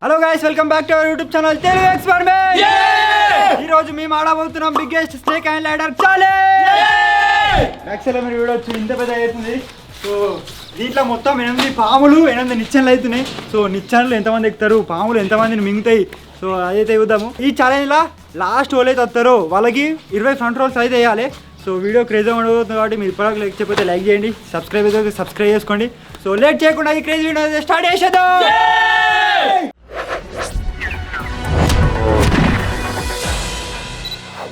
Hello guys, welcome back to our YouTube channel Telugu experiment. ఈ రోజు మేము ఆడబోతున్నాం biggest snake and ladder challenge. యాక్చువల్గా మీరు వీడియో ఇంత పెద్ద అవుతుంది. సో దీంట్లో మొత్తం 8 పాములు 8 నిచ్చెనలు అవుతున్నాయి. సో నిచ్చెనలు ఎంతమంది ఎక్కుతారు, పాములు ఎంతమందిని మింగుతాయి, సో అదైతే చూద్దాము. ఈ ఛాలెంజ్లో లాస్ట్ వాళ్ళు అయితే వస్తారో వాళ్ళకి 20 ఫ్రంట్ రోల్స్ అయితే వేయాలి. సో వీడియో క్రేజ్ ఉండబోతుంది కాబట్టి మీరు ఇప్పటివరకు లైక్ చేయకపోతే లైక్ చేయండి, సబ్స్క్రైబ్ చేసుకోండి. సో లేట్ చేయకుండా ఈ క్రేజ్ వీడియో స్టార్ట్ చేసేద్దాం.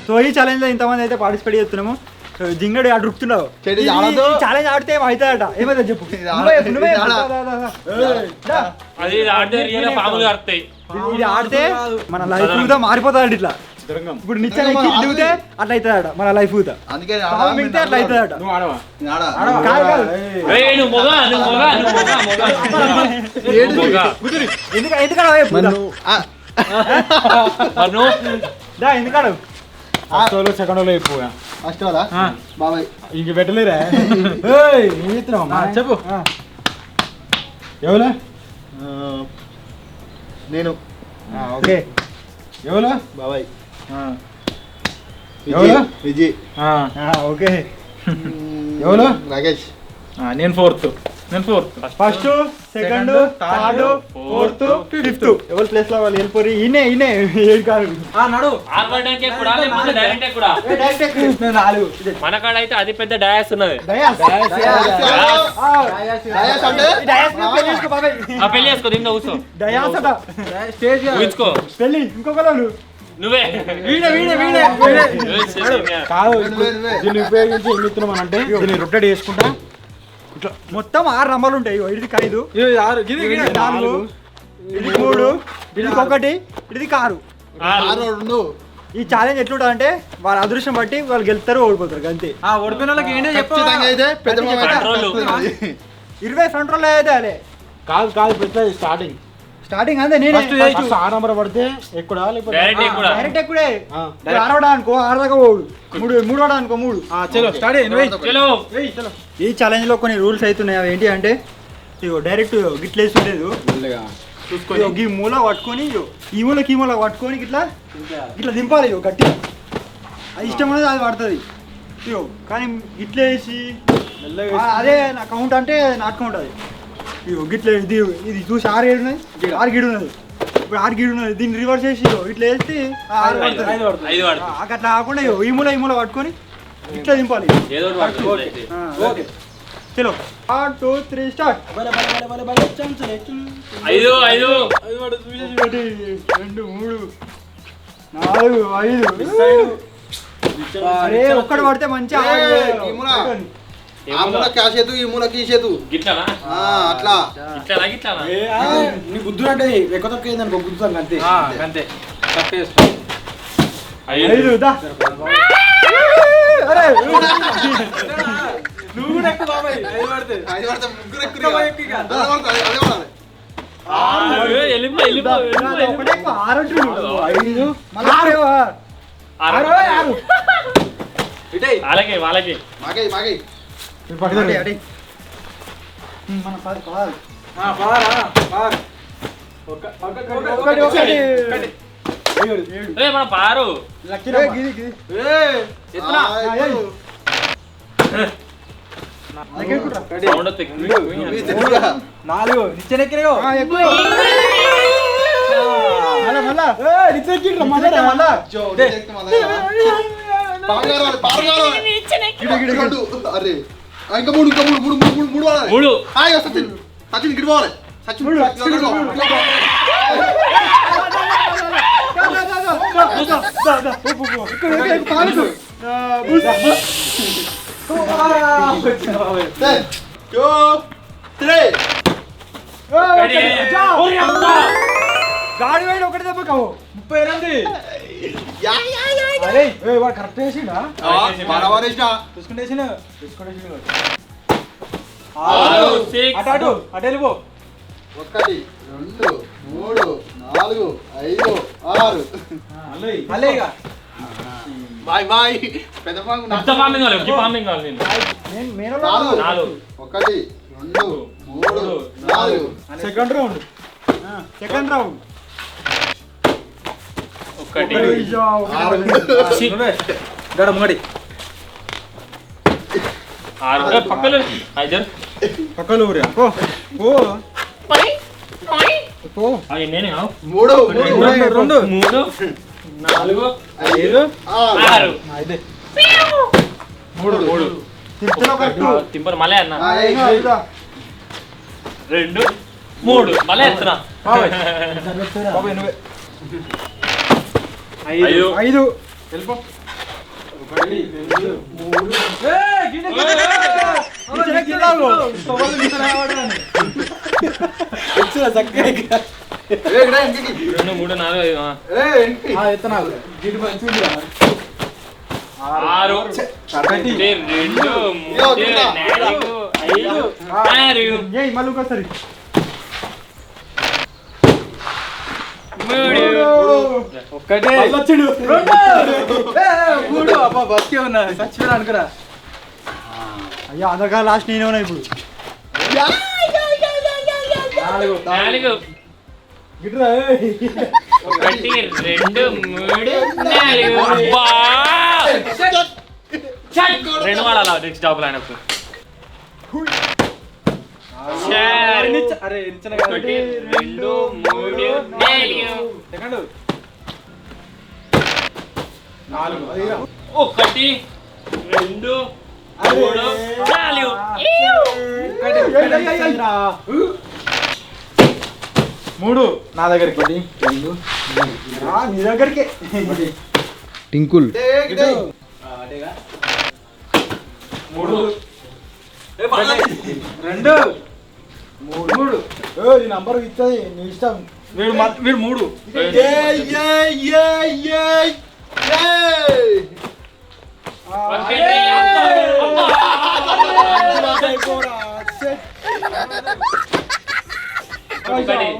సో ఈ ఛాలెంజ్ లో ఇంతమంది అయితే పార్టిసిపేట్ చేస్తున్నాము. జింగడు అటు రుకుతున్నావు, ఛాలెంజ్ ఆడితే అవుతాడట. ఏమైతే చెప్పు. ఇది ఆడితే మన లైఫ్ కూడా మారిపోతాడు. ఇట్లా ఇప్పుడు నిచ్చెన దిగితే అట్లా అవుతాడట మన లైఫ్ కూడా, మిగితే అట్లా అవుతాడట. ఎందుకడ సెకండ్ వాళ్ళు అయిపోయా ఫస్ట్ వాళ్ళ బాబాయ్ ఇంక పెట్టలేరా చెప్పు. ఎవరు నేను ఓకే. ఎవరు బాబాయ్ ఎవరు విజయ్ ఓకే. ఎవరు రాకేష్ నేను fourth first second third fourth fifth ఎవరి ప్లేస్ లో వాళ్ళు వెళ్ళిపోయి ఈయనే ఏడు కాదు మనకాడ అయితే అది పెద్ద డయాస్ ఉన్నది. పెళ్లి చేసుకో, దీంట్లో కూర్చో. డయాస్ అట ఊహించుకో పెళ్లి ఇంకొకరు నువ్వే కాదు. దీన్ని ఉపయోగించి ఏం చెప్తున్నాం అంటే దీన్ని రొటేట్ చేసుకుంటా ఇట్లా మొత్తం 6 నంబర్లు ఉంటాయి. ఇది 5, ఇది 4, ఇది 3, ఇది 1, ఇది 6. ఈ ఛాలెంజ్ ఎట్లుంటా అంటే వాళ్ళ అదృష్టం బట్టి వాళ్ళు గెలుస్తారు, ఓడిపోతారు అంతే. ఓడిపోయిన వాళ్ళకి ఏంటో చెప్పు. 20 ఫ్రంట్ రోల్ అయితే అదే కాదు పెద్ద స్టార్టింగ్ అంతే. నేను 6 నంబర్ పడితే ఎక్కుడా డైరెక్ట్ ఎక్కుడే. 6 అనుకో 6 దాకా పోడు, 3 అనుకో 3. ఈ ఛాలెంజ్ లో కొన్ని రూల్స్ అవుతున్నాయి. అవి ఏంటి అంటే ఇగో డైరెక్ట్ గిట్లేసి ఉండేది, ఈ మూల పట్టుకొని ఈ మూల పట్టుకొని ఇట్లా దింపాలి. ఇగో గట్టి అది ఇష్టం అనేది అది పడుతుంది. ఇగో కానీ గిట్ల వేసి అదే నా కౌంట్ అంటే నాట్ కౌంట్. అది ఇగో గిట్ల ఇది చూసి 6 గీడు ఉన్నది, 6 గీడు ఉన్నది. ఇప్పుడు 6 గీడు ఉన్నది, దీన్ని రివర్స్ చేసి ఇట్లా వేస్తే 6 పడుతుంది. అట్లా కాకుండా ఈ మూల పట్టుకొని ఇట్లా దింపాలి. ఓకే చలో 1 2 3 స్టార్ట్. 5 2 3 4 5. అరే ఒక్కడు పడితే మంచిగా నీ బుద్ధులు అంటే ఎక్కువ తక్కువ ఏందనుకో గుర్తుతాను అంతే. 5 దా. అరే నువ్వు కూడా ఎక్కువ బాబాయ్. 5 పడితే 5 వాళ్ళకి మన పారు ఇంకా 3 సచిన్ గిడిపోవాలి. గాడి వేడి ఒకటి దెబ్బ కావు 38. వాడు కరెక్ట్ వేసిండా తీసుకుంటేసిన అటు వెళ్ళిపో. 1 2 3 4 5 6 మళ్ళీ బాయ్ బాయ్ పెద్ద ఫార్మింగ్ పెద్ద ఫార్మింగ్ కావాలి ఈ ఫార్మింగ్ కావాలి నేను మేనో 4 1 2 3 4 సెకండ్ రౌండ్ ఒకటి ఛీ, గడ ముంగడి 6 పక్కలు 5 పక్కలు ఊరా పో పో పో అవి నేనే 3 రెండు 3 4 5 6 ఇదే 3 తిప్పలో కట్టు తింపలు మళ్ళీ అన్న ఐదా 2 3 మళ్ళీ ఎత్తున్నా బాబాయ్ నువ్వే 5 5 వెళ్ళిపో ఏయ్ ఇక్కడ ఇంటికి 2 3 4 5 ఏయ్ ఇంటికి ఎత్తనాలు గిడి మంచిగా 6 2 3 4 5 6 ఏయ్ మళ్ళీ ఒకసారి 3 ఒక్కటే వచ్చిండు మూడు అబ్బా బతికే ఉన్నా చచ్చిపోయినా అనుకురా అయ్యా అందరికా లాస్ట్ నేనే ఉన్నా ఇప్పుడు 4 గిట్రా 1 2 3 4 అబ్బా రెండు వాడాలా నెక్స్ట్ టాప్ లైన్ అప్ అరే ఇచ్చిన 1 2 3 4 సెకండ్ 1 2 3 4 మూడు నా దగ్గరికి ఒకటి రెండు నీ దగ్గరికి టింకుల్ ఏయ్ ఇక్కడ మూడు రెండు మూడు నీ నంబర్ ఇస్తుంది నీ ఇష్టం వీడు మూడు ఏయ్ ఏయ్ ఏయ్ ఏయ్ ఏయ్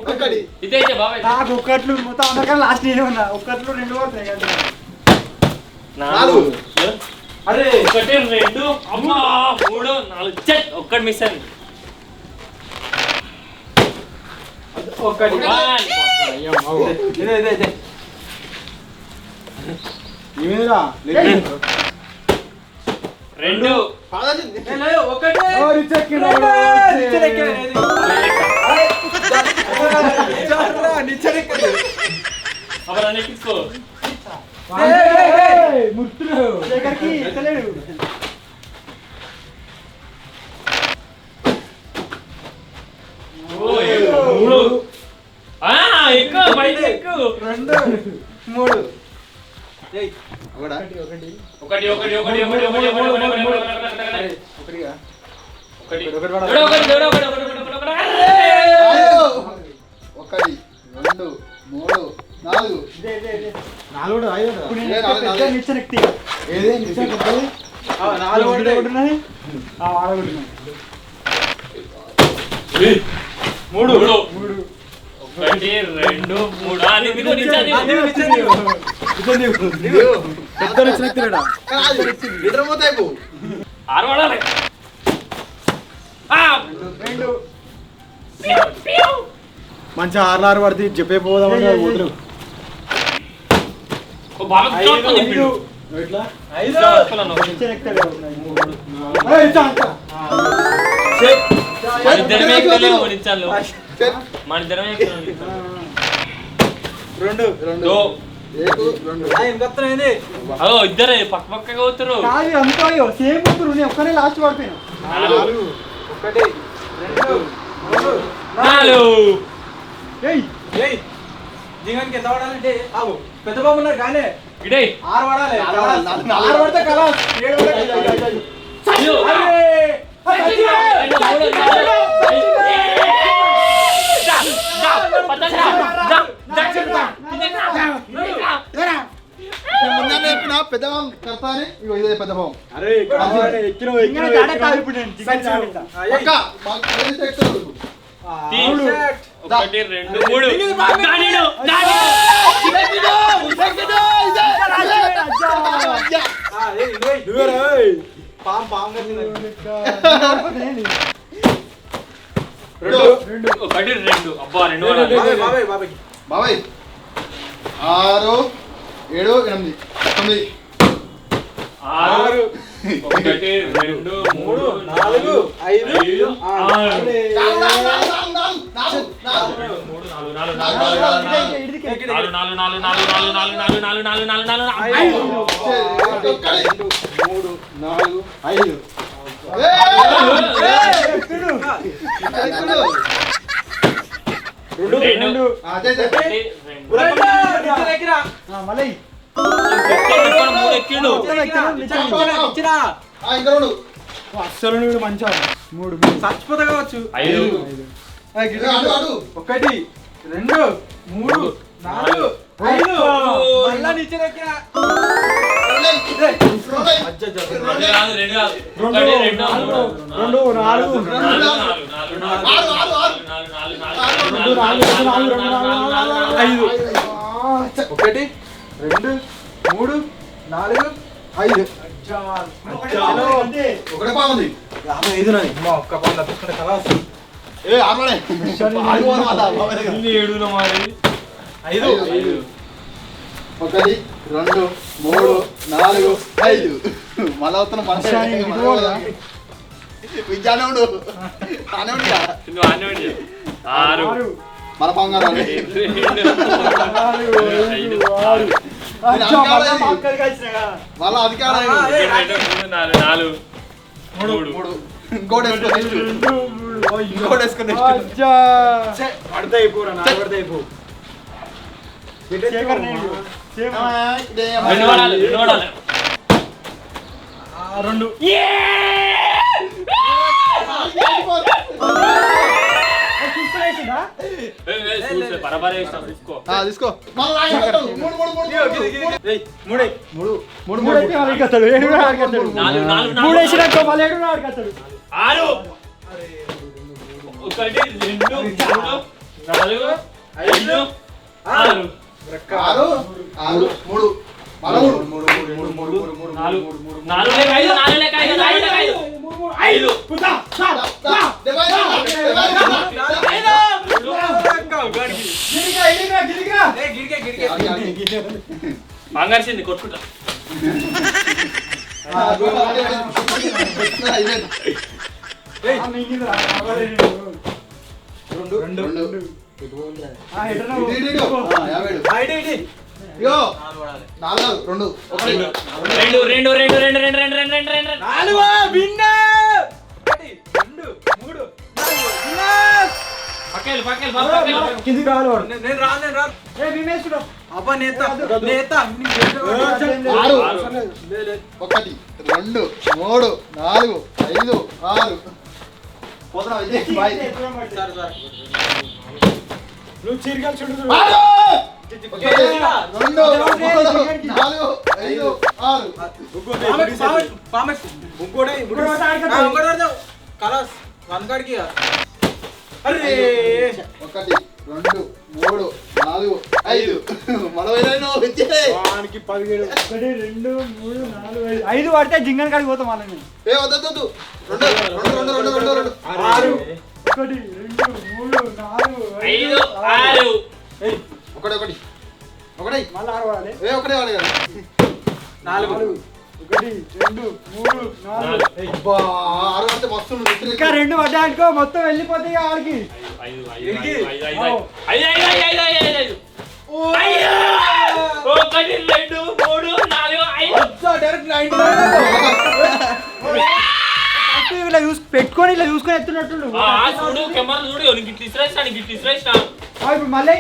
ఒక్కటి ఇదే బాబాయ్ నాకు ఒక్కట్లు మొత్తం అందరికన్నా లాస్ట్ నేనే ఉన్నా ఒక్కట్లు 2 పడుతున్నాయి కదా 4 అరే 1 2 అమ్మా 3 4 చెట్ ఒక్కటి మిస్ అయింది ఒక్కటి 1 ఇదే ఏమేరా 2 పాదాసింది ఒకటే అప్పుడు అన్ని తీసుకో దగ్గరికి ఎత్తలేడు మూడు ఎక్కువ బయట ఎక్కువ రెండు మూడు ఒకడా ఒకటి ఒకటి ఒకటి ఒకటి ఒకటి ఒకటి ఒకటి రెండు మూడు నాలుగు నాలుగు ఐదు ఏ, నాలుగు, నాలుగు. నిచ్చెన ఎక్కి ఏదే నిచ్చెన ఎక్కి నాలుగు ఒకటి ఉన్నది వాడగొట్టినాయి మూడు మూడు ఒకటి రెండు మూడు పెద్ద నిచ్చెన ఎక్కినాడా నిద్రపోతే అయిపో ఆరు వాడాలి రెండు మంచిగా ఆరు పడితే చెప్పే పోదామని పోతురు నిచ్చెన ఎక్కుతాడు మన ఇద్దరమే రెండు రెండు ఏకు రెండు అదో ఇద్దరే పక్క పక్కగా పోతురు కాదు అంతా సేమ్ పోతురు నేను ఒక్కనే లాస్ట్ పడిపోయాను ఒకటి రెండు మూడు నాలుగు ఏయ్ దిగానికి ఎంత పడాలంటే ఆగు పెద్ద బాబు ఉన్నారు కానీ ఇడే 6 పడాలి నాలుగు, 6 పడితే కలాస్ 7 ముందే చెప్పిన పెద్ద భావం కడతా అని ఇగో ఇదే పెద్ద భావం అరే ఇంకా జాడ కాదు ఇప్పుడు నేను టికెట్ జాడ. పక్క మాకు తెలిసి ఎక్కుతారు. ఒకటి రెండు మూడు ఒకటి రెండు అబ్బా రెండు బాబాయ్ 6 7 8 9 6 1 2 3 4 5 మళ్ళీ అస్సలు నువ్వు మంచిగా 3 చచ్చిపోతా కావచ్చు 1 2 3 4 5 మళ్ళా నిచ్చెన ఎక్కినా ఒక్క పని తప్పించుకుంటే కదా ఐదు 1 2 3 4 5 మళ్ళా అవుతున్న విద్యానే ఉండు మన పంగారు వాళ్ళ అధికారం ఇంకోటి వేసుకొని పడతాయి పూరా నా పడతాయి పో రెండు తీసుకో బంగార్సింది కొట్టుకుంటా కిందికి రావాలి నేను రాను అబ్బా నేత 1 2 3 4 5 6 పోతున్నా నువ్వు చీరగాలు చూడు 2 3 4 5 6 కలాస్ వన్ కాడికి అరే 1 2 3 4 5 మనమైనా వానికి 17 1 2 3 4 5 పడితే జింగన్ కాడికి పోతాం వాళ్ళని ఏ వద్దు 2 6 1 2 3 4 5 6 ఒకటి మళ్ళీ 6 వాడాలి ఏ ఒకటే వాడు కదా 4 1 2 3 4 అబ్బా 6 అంటే మస్తు ఇంకా 2 పడ్డానుకో మొత్తం వెళ్ళిపోతాయి ఆడికి 5 ఇలా పెట్టుకొని ఇలా చూసుకొని ఎత్తున్నట్టు ఇప్పుడు మళ్ళీ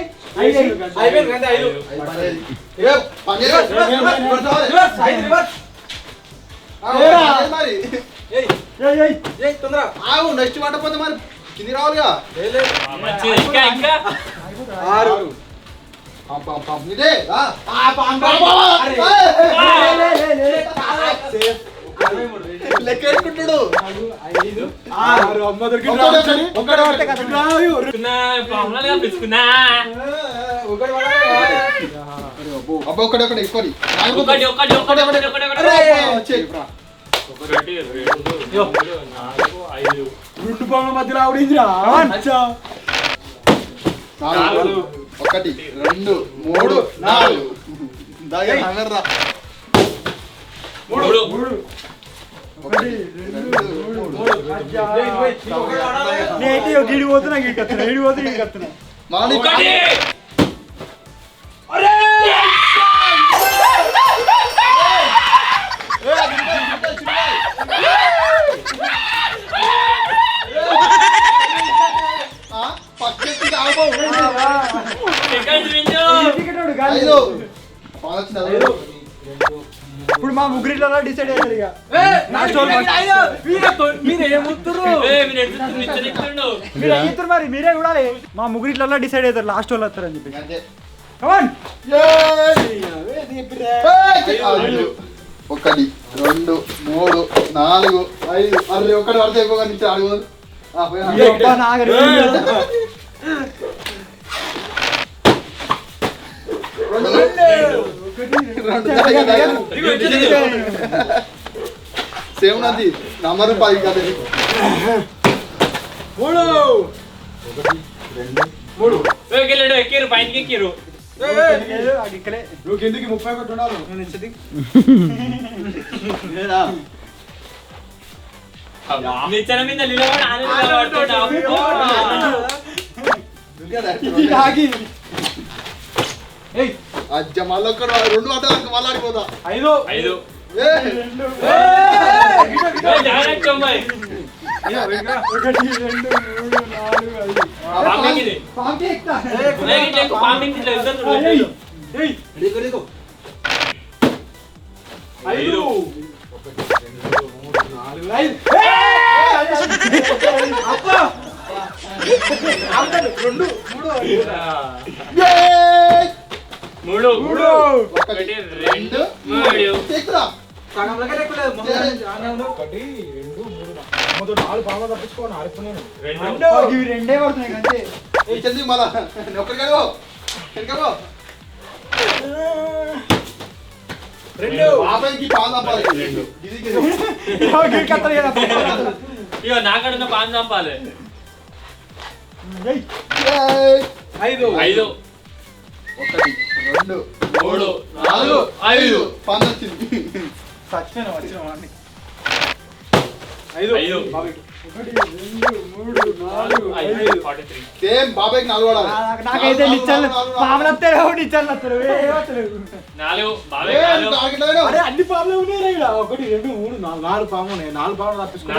నెక్స్ట్ మాట పోతే మరి కింది రావాలిగా 6 లెక్కేసుకుంటాడు 5 6 అమ్మ ఒకటి ఎక్కువ రెండు బాగా మధ్యలో ఆవిడిందిరా 1 2 3 4 దాగా హంగర్రా. మూడు ఒకటి రెండు మూడు నేటి గిడి పోతున్నా గిడి కత్తున్నా గిడి పోతే గిడి కత్తున్నా మాని ఒకటి పక్కెత్తి కావు. సెకండ్ విన్ను. ఐదు. పాలొచ్చింది అది. ఇప్పుడు మా ముగ్గురిలో డిసైడ్ అయ్యారు ఇక మీరు ఎత్తుతుండు. మీరు అయ్యిస్తారు మరి మీరే చూడాలి మా ముగ్గురిలో డిసైడ్ అవుతారు లాస్ట్ వాళ్ళు వస్తారని చెప్పి అంతే. కమాన్ ఐదు. ఒకటి 2 3 4 5 అరే ఒకటి పడితే ఎక్కువ నుంచి అడుగు. నాగరి సేమ్ నది నంబర్ 10 కదా. 3 వెళ్ళాడు ఎక్కిరు పైనకి ఎక్కిరు. నువ్వు కిందికి 31 ఉండాలి. నిచ్చెన మీద నిలబడి ఆనందపడుతున్నావు. అజ్జ మళ్ళీ ఒక్కడు 2 ఆటలకు మళ్ళీ ఆడిపోతా. 5 ఐదు జాగ్రత్త అమ్మాయి. ఒకటి రెండు మూడు నాలుగు ఐదు పాంపింగ్ ఇది. పాంపి ఎక్కుతా పాంపింగ్ ఇట్లా ఇద్దరు ఐదు 3 ఒకటి 2 3 ఎక్కురా. సగం దగ్గర ఎక్కులేదు. 4 పావులు తప్పించుకోండి ఆడుకున్నాను. ఇవి రెండే పడుతున్నాయి అంతే ఏ చంది మళ్ళా ఒక్కడి కడగో వెనకగో. 2 బాబాయ్కి పాలు తప్పాలి. ఇగో నాకడున్న పాన్ చంపాలి. 5 5 ఒకటి 2 3 4 5 పని వచ్చింది. సచ్చిపోయినా వచ్చిన వాడిని 5 5 ఒకటి రెండు మూడు నాలుగు 43. సేమ్ బాబాయ్కి 4 వాడాలి. నాకైతే నిచ్చాను పాములు వస్తాయి నిచ్చాను వస్తారు వస్తలేవు 4 బాబాయ్ 4 అరే అన్ని పాములు ఉన్నాయి ఇక్కడ 1 2 3 4 పాము ఉన్నాయి. 4 పాములు తప్పించుకోండి.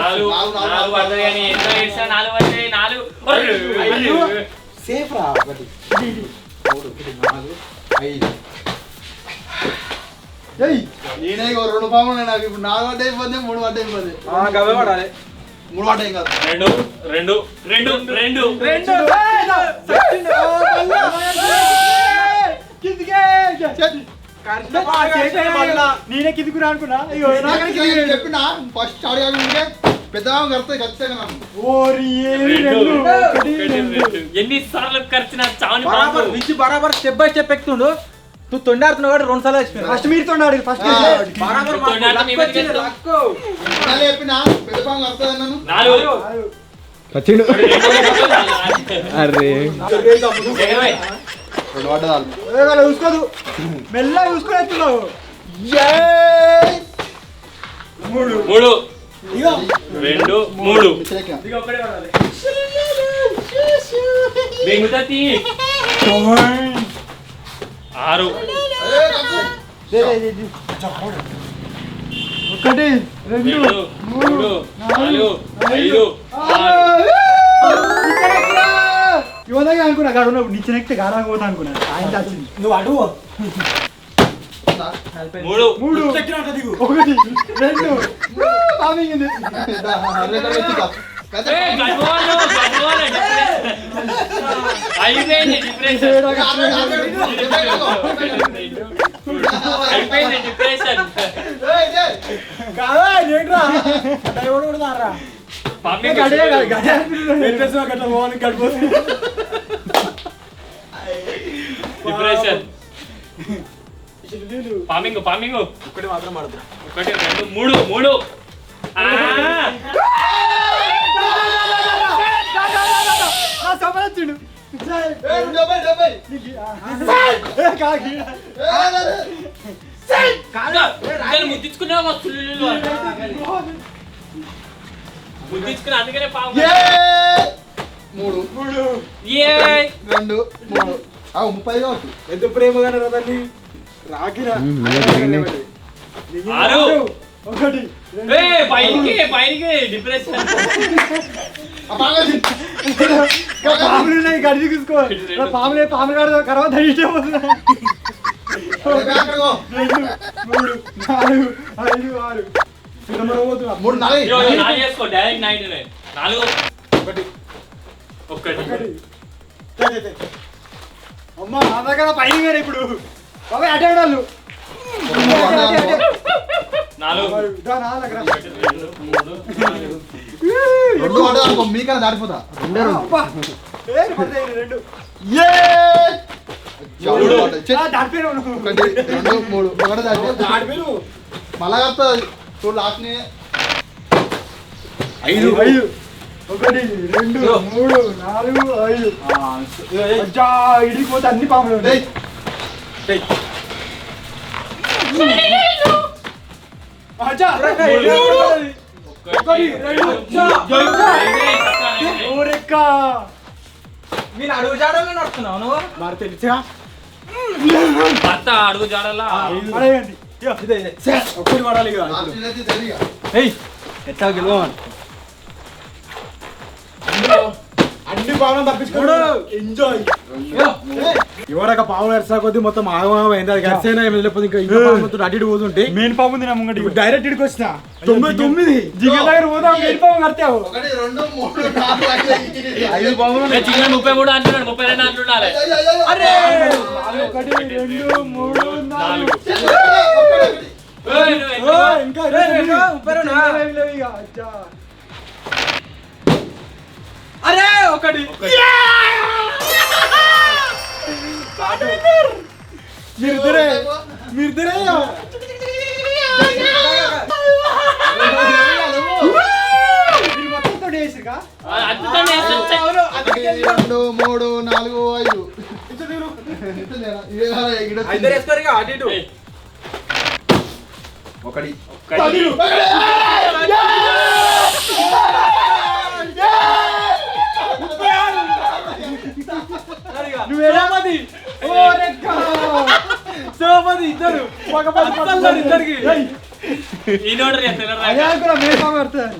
4 పడతాయి కానీ ఎంత వేసినా 4 పడతాయి. 4 సేఫ్ రా. 1 3 4 5 నేనే 2 పాములు ఉన్నాయి నాకు. ఇప్పుడు 4 వాటే ఇబ్బంది 3 వాటే ఇబ్బంది. గవే పడాలి. 3 వాటే ఏం కాదు. 2 నేనే కిందికురా అనుకున్నా అయ్యో చెప్పిన ఫస్ట్ అడగాలి పెద్ద కడతాయి ఖచ్చితంగా నాకు. ఓరి ఏమి రెండు ఒకటి రెండు ఎన్నిసార్లు ఖర్చు నా చావని బరాబర్ విచ్చి బరాబర్ స్టెప్ బై స్టెప్ ఎక్కుతుండు. నువ్వు తొండాడుతున్నావు కాబట్టి 2 సార్లు వచ్చిపోయినా. ఫస్ట్ మీరు తోండాడు ఫస్ట్ బరాబర్ తొండాడుతున్నావు, లక్ వచ్చింది, లక్కు. ఇన్నాళ్ళు చెప్పిన పెద్ద పాము కడతాయి అన్నాను. 4 వచ్చిండు అరే 2 వాటాలు చూసుకోదు మెల్ల చూసుకొని వస్తున్నావు 3 2 3 ఇదిగో ఒక్కడే పడాలి. బెంగుతతి 6 ఒకటి రెండు 2 3 4 5 ఇవన్నీ అనుకున్నా గాడు ఉన్నప్పుడు నిచ్చెన ఎక్కితే గారా పోతా అనుకున్నా ఆయన వచ్చింది నువ్వు అడుగు. 3 మూడు ఒకటి రెండు పామింగింది అయిపోయింది డిప్రెషన్. అయిపోయింది డిప్రెషన్. కాదా ఏంట్రా ఎవడు కొడతారా? పంపింగ్ గట్ల మోహన్ గడిపోతుంది. డిప్రెషన్. పామింగ్ ఒక్కటి మాత్రం పడదు. 1 2 3 సంపాదించుడు ముద్దించుకునే ముద్దించుకుని అందుకనే పాము 3 2 3 30 కావచ్చు. ఎంత ప్రేమగానే రథాన్ని రాకిరా 6 ఒకటి పైకి డిప్రెషన్ పాములు ఉన్నాయి గడిచి చూసుకో పాములు కాదు కరవ ధరిస్తే పోతున్నా 2 3 4 5 6 3 4 చేసుకో డైరెక్ట్ 4 ఒకటి అమ్మ నా దగ్గర పైన వేరే ఇప్పుడు బాబాయ్ అటే వాళ్ళు 4 మీకన్నా దాటిపోతా. 2 మళ్ళా చూడు లాస్ట్ 5 1 2 3 4 5 అజ్జా ఇడికి పోతే అన్ని పాములు ఉంటాయి. అజ్జా మీరు అడుగు జాడలో నడుస్తున్నావు నువ్వు మరి తెలుసా అడుగు జాడలా ఒక్కటి పడాలి ఎట్లా గెలవాలి అన్ని పావులను తప్పించుకోడు ఎంజాయ్ ఎవరక పావులు ఎరసా కొద్ది మొత్తం ఆగమైంది అది గడిచైనా లేకపోతే ఇంకా ఇంకా పాము అటు ఇటు పోతుంటే మెయిన్ పాము ఉంది నా ముంగటి డైరెక్ట్ ఇడికి వచ్చిన 99 జిగ దగ్గర పోదాం మెయిన్ పాము కడతావు 1 2 3 4 5 పాములు 33 అంటున్నాడు 32 అంటున్నాడు అరే 1 2 3 4 ఇంకా అరే ఒకటి మీరిద్దరే మొత్తంతో వేసిగా 2 3 4 5 వేసుకోరు అటు ఇటు ఒకటి నువ్వేమది సోమది ఇద్దరు ఇద్దరికి ఈ నోడర్ మెయిన్ పాము కడతాను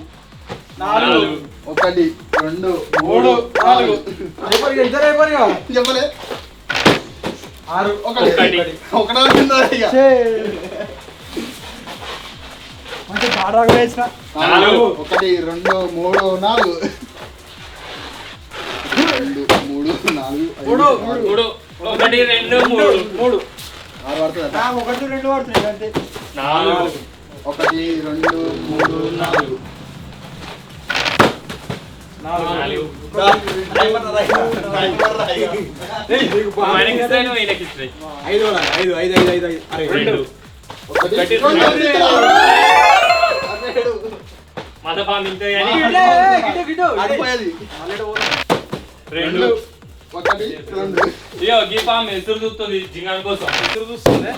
1 2 3 4 ఇద్దరు అయిపోయి చెప్పలే 6 ఒకటి మంచి బాగా వేసిన 1 2 3 4 2 3 4 5 1 2 3 6 పడుతుందా 1 2 పడుతున్నాయి అంతే 4 1 2 3 4 ఎదురు చూస్తుంది జింగాల కోసం ఎదురు చూస్తుంది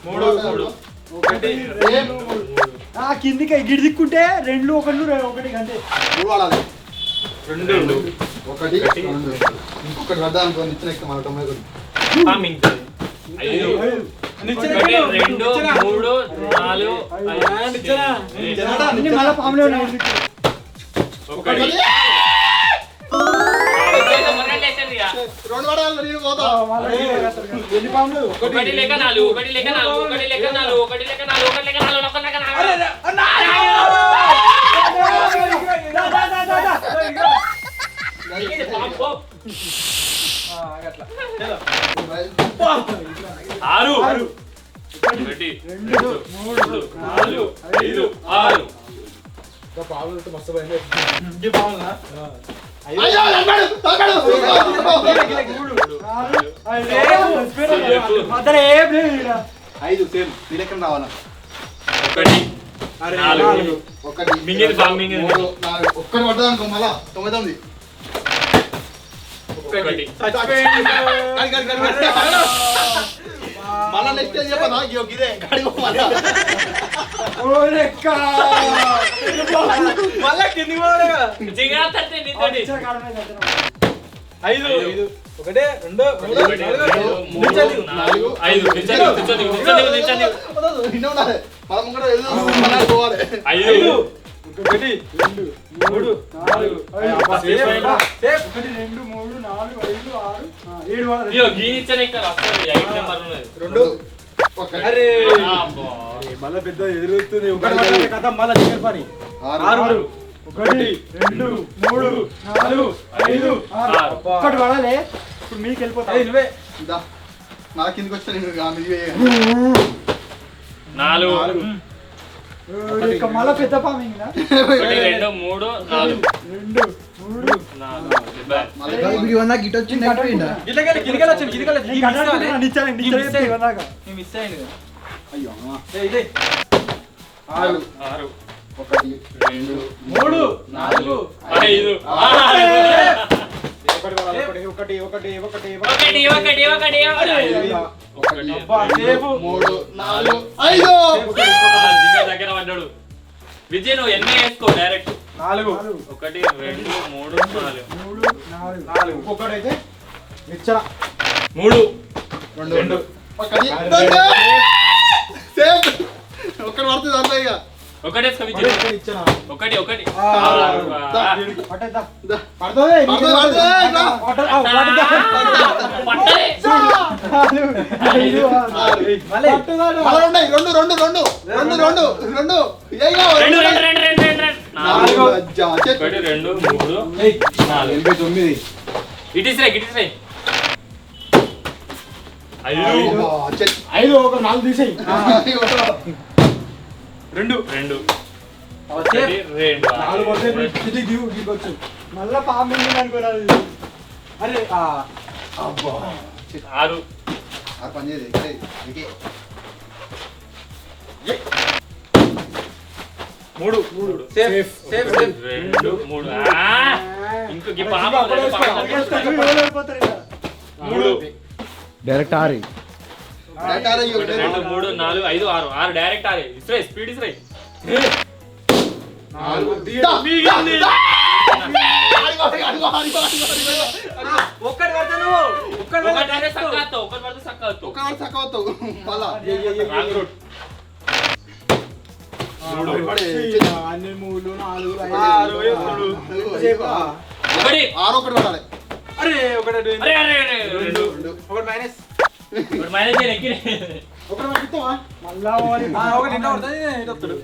3 కిందికి గిడి దిక్కుంటే 2 1 1 అంతే 2 1 ఇంకొకటి వద్దా అనుకో నిచ్చిన ఎక్కి మన టొమాటో 2 3 4 అన్ని మళ్ళా పాములే ఉన్నాయి ఎన్ని పాములు 1 లేక 4 1 లేక 4 1 లేక 4 1 లేక 4 1 లేక 4 1 లేక 6 పావులు మస్తు పోయింది ఐదు సేమ్ నీ లెక్కన రావాలా 1 4 ఒకటి మింగేది బాగా మింగేది 3 4 ఒక్కటి పడ్డా అనుకో మళ్ళా 99 1 మళ్ళా నెక్స్ట్ ఏం చెప్పనా ఇదే గాడి మళ్ళా మళ్ళా కింది పోవాలిగా. జిగాతంటే నీతోటి. 5 ఒకటే 2 3 4 5 నిల్చోని నిన్న ఉండాలి మన ముంగట మళ్ళా పోవాలి 5 1 2 3 4 5 సేఫ్ 1 2 3 4 5 6 7 అయ్యో గీనిచ్చనే ఇక్కడ వస్తుంది 5 నెంబర్ ఉన్నది 2 అరే అబ్బా మళ్ళా పెద్ద ఎదురుతుంది. ఒకటి కథ మళ్ళా చికెన్ పని 6 1 2 3 4 5 6 ఒక్కటి పడాలి ఇప్పుడు మీకు వెళ్ళిపోతాయి నువ్వే నా కిందకి వచ్చా నేను నాలుగు మళ్ళా పెద్ద పామింగ్ 1 2 3 4 గిట్లకెళ్ళి మిస్ అయింది. అయ్యో ఇదే 6 6 1 2 3 4 5 ఒకటి 1 సేఫ్ 3 4 5 దగ్గర పడ్డాడు. విజయ్ నువ్వు ఎన్ని వేసుకో డైరెక్ట్ 4 1 2 3 4 4 ఇంకొకటి అయితే మిచ్చర 3 2 సేఫ్ ఒక్కటి పడుతుంది అంతా ఇక ఒకటి వేసుకో విజయ్ ఇచ్చనా ఒకటి పడుతుంది ఇట్ ఇస్ రైట్ 5 ఒక 4 తీసేయి 2 4 వస్తే దిగొచ్చు. మళ్ళా పామింగ్ అనుకోరాదు అరే 6 పని చేయదు 3 సేఫ్ సేఫ్ సేఫ్ 2 3 ఇంకొక పాప 3 డైరెక్ట్ 6 2 3 4 5 6 డైరెక్ట్ 6 ఇస్రే స్పీడ్ ఇస్రే ఒక్కటి పడతాను ఒక్కటి అరే ఒకటి ఒకటి మైనస్ ఒకటి పంపిస్తావా మళ్ళా ఒకటి ఇంట్లో పడుతుంది ఇటు వస్తాడు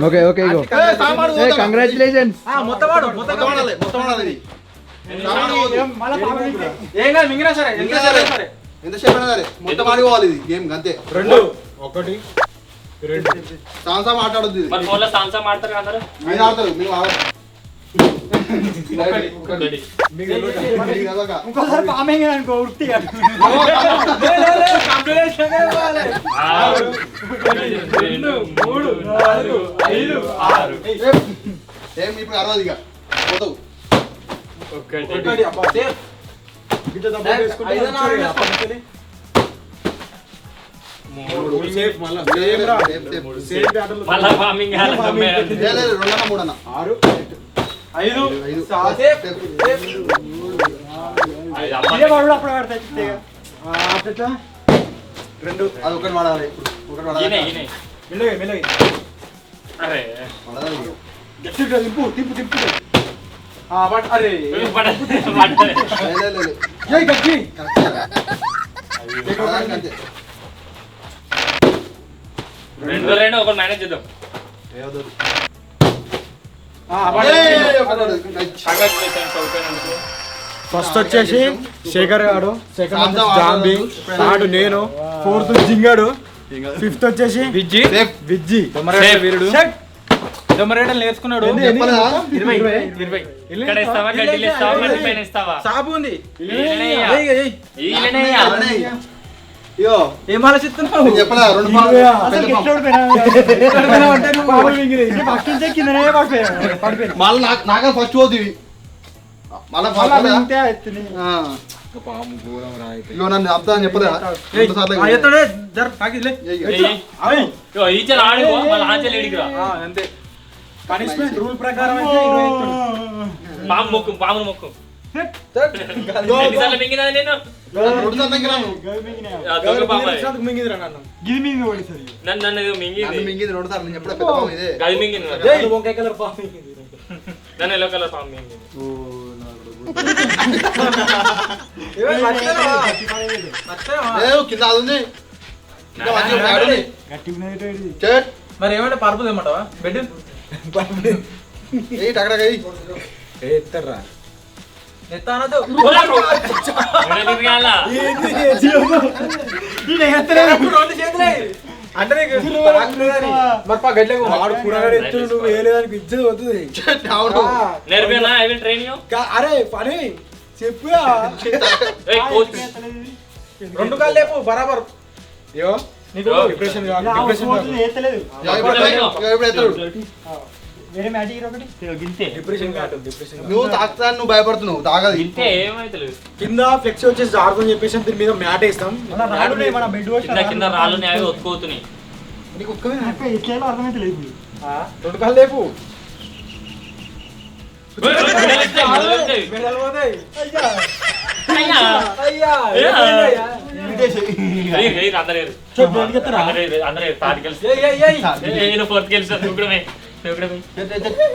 ఓకే ఓకే కంగ్రాచులేషన్స్ మొత్తం వాడు మొత్తం వాడాలి ఏం కాదు మింగినా సరే ఎంతసేపు అయినా సరే మొత్తం ఆడుకోవాలి ఇది గేమ్ అంతే 2 1 2 సాంసా మాట్లాడొద్దు ఇది మరి ఫోన్లో సాంసా మాడతారు అందరూ మీరు ఆడతారు మీరు ఆడరు ఇంకోసారి పామింగ్ అనుకో ఉర్తిగా ఏం ఇప్పుడు అరవది ఇక పోతావు మళ్ళా ఫార్మింగ్ 2 3 5 వాడు అప్పుడు ఆడతాయి రెండు అది ఒకటి వాడాలి ఇప్పుడు ఒకటి వాడాలి మెల్లగా అరే తిప్పు తిప్పు తిప్పు అరే జై గజ్జి అంతే 2 ఒకటి మేనేజ్ చేద్దాం ఫస్ట్ వచ్చేసి శేఖర్ గాడు, సెకండ్ జాంబీ, థర్డ్ నేను, ఫోర్త్ జింగాడు, ఫిఫ్త్ వచ్చేసి విజ్జి వీరుడు దొమ్మరేటలు నేర్చుకున్నాడు. ఇక్కడ ఇస్తావా గడ్డిలు ఇస్తావా మట్టి పైన ఇస్తావా సాబు ఉంది ఇగో ఏం ఆలోచిస్తున్నావు నేను చెప్పలా 2 పావులు అసలు పెద్ద పాము. అంటే నువ్వు మామూలు మింగిలి. ఫస్ట్ నుంచి కిందనే పడిపోయాను మళ్ళీ నాకే ఫస్ట్ పోతుంది మళ్ళీ పాము ఘోరం రా అయితే. ఇగో నన్ను అబ్దా అని చెప్పలే ఏయ్, ఆ ఎత్తుడే, జర తాకిలే. ఈచలు ఆడి మళ్ళీ ఆంచెలు ఎడికిరా అంతే పనిష్మెంట్ రూల్ ప్రకారం అయితే 20 ఎత్తుడు. పాము మొక్కు పామును మొక్కు ఎన్నిసార్లు మింగినా నేను 2 సార్లు మింగినాను దొంగ పాము అది. నిమిషాలకు మింగిదిరా నన్ను. గిది మీద పడిసరి నన్ను ఇది మింగింది నన్ను మింగింది 2 సార్లు నేను చెప్పలే పెద్ద పాము ఇదే గది మింగింది నన్ను వంకాయ కలర్ పాము మింగింది. నన్ను ఎల్లో కలర్ పాము మింగింది ఏయ్, నచ్చేనా? నచ్చేనా? ఏ కింద అది ఉంది ఇంకా మంచిగా ఉంది, ఆడుంది. గట్టి ఉన్నది చెట్ మరి ఏమంటే పరుపు తెమ్మంటావా బెడ్ ఏయ్ టకటక ఏయ్ ఎత్తర్రా ఎత్తానదు రెండు చేతులే అంటే నీకు తాకలేదని. మరి పా గడ్డకు వాడు కూరగాడు ఎత్తు నువ్వు వేయలేదానికి ఇజ్జత్ పోతుంది. చెట్ అవును నేర్పినా ఐ విల్ ట్రైన్ యూ అరే పని చెప్పురా. ఏయ్ కోచ్ 2 కాళ్ళు లేపు బరాబర్. అయ్యో నీకు డిప్రెషన్ డిప్రెషన్ ఏతలేదు ఇప్పుడు ఎత్తాడు వేరే మ్యాటిక్ ఒకటి గింతే డిప్రెషన్ కాదు డిప్రెషన్ నువ్వు తాకుతా నువ్వు భయపడుతున్నావు తాగదు ఇంతే ఏమైతలేదు కింద ఫ్లెక్స్ వచ్చేసి జారుతుందని చెప్పేసి దీని మీద మ్యాట్ వేస్తాం. మన రాళ్ళు మన బెడ్ కింద కింద రాళ్ళు న్యాయం ఒత్తుకోతున్నాయి నీకు ఒక్కమే ఎట్లా అర్థమైతే లేదు 2 కాళ్ళు లేపు మెడలు పోతాయి. అయ్యా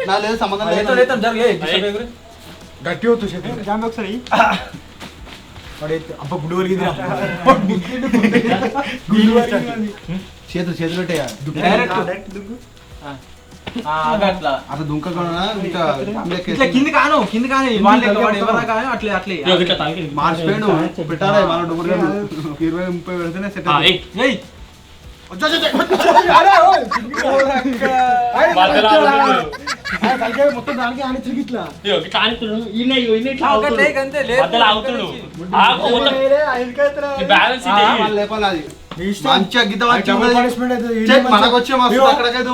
నా లేదు సంబంధం లేదు గట్టి అవుతు జాంబి ఒకసారి అబ్బా గుడి వలిగింది చేతులు పెట్టేయా డైరెక్ట్ దుగ్గు అట్లా దుంకకుండా ఇంకా ఇట్లా కింది కాను కింది కాను ఎవరైనా కానీ అట్లే అట్లే మార్చిపోయాడు పెట్టాలి మన డబ్బులు 20-30 పెడితేనే సెట్ ఏయ్ మొత్తం దానికి ఆని తిరిగి ఇట్లా లేపాలి అది మంచిగా గీత మనకు వచ్చే మస్తు అక్కడికైతే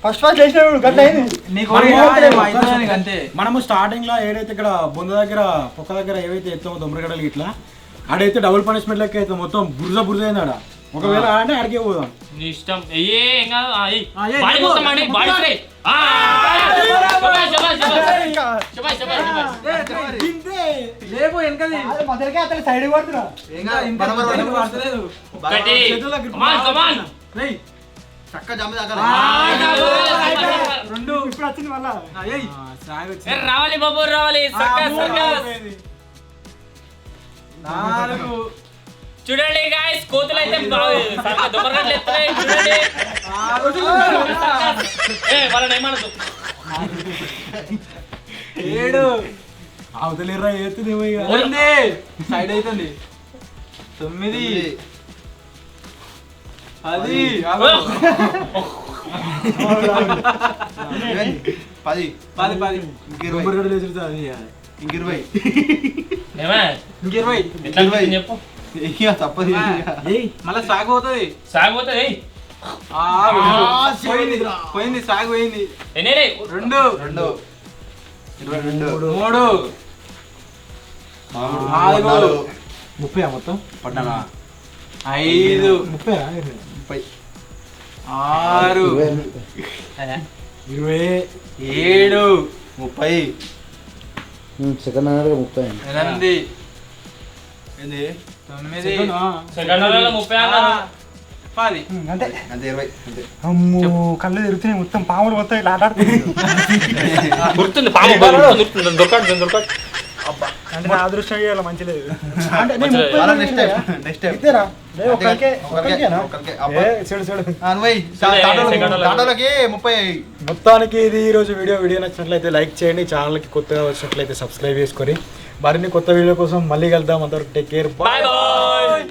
ఫస్ట్ ఫస్ట్ వేసినాడు గట్ల అయింది మనము స్టార్టింగ్ లో ఏదైతే ఇక్కడ బొంద దగ్గర పొక్క దగ్గర ఏవైతే ఎత్తామో దొమ్మరగడలు ఇట్లా ఆడైతే డబుల్ పనిష్మెంట్ లెక్క అయితే మొత్తం బుర్జ బుర్జ అయింది ఆడ. ఒకవేళ ఆడే ఆడికే పోదాం ఇష్టం లేపు వెనకది మొదలకే అతను సైడ్ పడుతున్నా చక్క జమ్మ రెండు ఇప్పుడు వచ్చింది మళ్ళా రావాలి బాబు రావాలి చూడండి గాయ్స్ కోతులు అయితే దుమ్మరగడ్లు ఎత్తున్నాయి చూడండి వాళ్ళని ఏమనదు 7 అవతలేరా ఏతుందేమో సైడ్ అవుతుంది 9 10 చెప్పు తప్పదు మళ్ళా సాగు అవుతుంది సాగిపోతుంది పోయింది సాగు పోయింది 2 22 3 4 30 మొత్తం పడ్డానా 5 30 6 20 7 30 సెకండ్ 30 8 ఏంది 9 సెకండ్లలో 30 అన్నారు 10 అంతే అంతే 20 అంతే అమ్మో కళ్ళు తిరుగుతున్నాయి మొత్తం పాములు మొత్తం ఇలా ఆటాడుతుంది గుర్తుంది పాము దొరకదు అంటే నా అదృష్టం ఇవ్వాలి మంచి లేదు అంటే నెక్స్ట్ టైం ఇద్దరా తాటోలకి 30 మొత్తానికి ఇది ఈ రోజు వీడియో నచ్చినట్లయితే లైక్ చేయండి, ఛానల్కి కొత్తగా వచ్చినట్లయితే సబ్స్క్రైబ్ చేసుకొని మరిన్ని కొత్త వీడియో కోసం మళ్ళీ కలుద్దాం. అంతవరకు టేక్ కేర్, బాయ్ బాయ్.